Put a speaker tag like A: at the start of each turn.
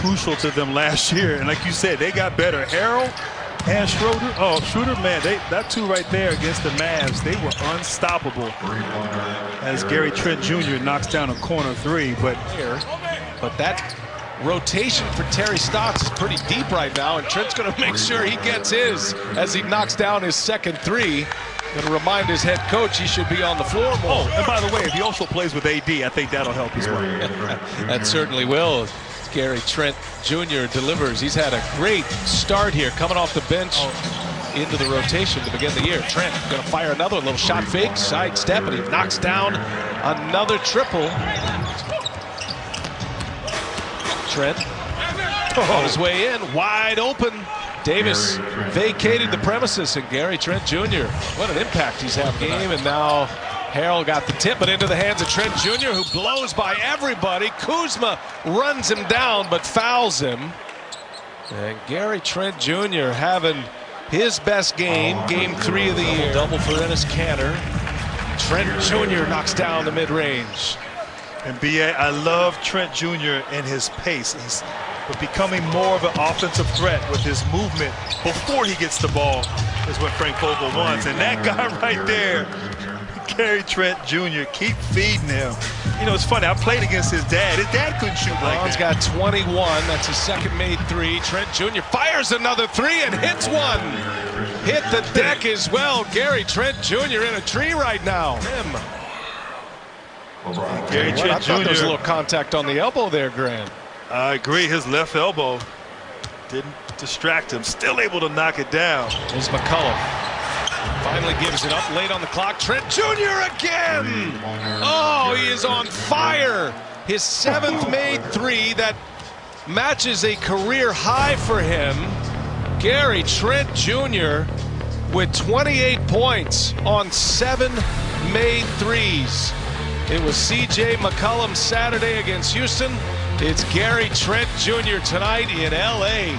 A: crucial to them last year. And like you said, they got better. Harrell and Schroeder. Oh, Schroeder, man, that two right there against the Mavs, they were unstoppable. As Gary Trent Jr. knocks down a corner three, but
B: that rotation for Terry Stotts is pretty deep right now, and Trent's going to make sure he gets his as he knocks down his second three. Going to remind his head coach he should be on the floor more.
A: Oh, and by the way, if he also plays with AD, I think that'll help as well.
B: That certainly will. Gary Trent Jr. delivers. He's had a great start here, coming off the bench into the rotation to begin the year. Trent going to fire another little shot fake, side step, and he knocks down another triple. Trent on his way in, wide open. Davis vacated the premises, and Gary Trent Jr. What an impact he's had game, and now Harrell got the tip, but into the hands of Trent Jr., who blows by everybody. Kuzma runs him down, but fouls him. And Gary Trent Jr. having his best game, game 3 of the year. Double for Enes Kanter. Trent Jr. knocks down the mid-range.
A: And B.A., I love Trent Jr. and his pace. He's becoming more of an offensive threat with his movement before he gets the ball is what Frank Vogel wants. And that guy right there, Gary Trent Jr., keep feeding him. You know, it's funny, I played against his dad. His dad couldn't shoot like that.
B: LeBron's got 21. That's his second made three. Trent Jr. fires another three and hits one. Hit the deck as well. Gary Trent Jr. in a tree right now.
A: Gary Trent Jr.
B: There was a little contact on the elbow there, Grant.
A: I agree. His left elbow didn't distract him. Still able to knock it down.
B: Here's McCollum. Finally gives it up late on the clock. Trent Jr. again. Oh, he is on fire. His 7th made three that matches a career high for him. Gary Trent Jr. with 28 points on 7 made threes. It was C.J. McCollum Saturday against Houston. It's Gary Trent Jr. tonight in L.A.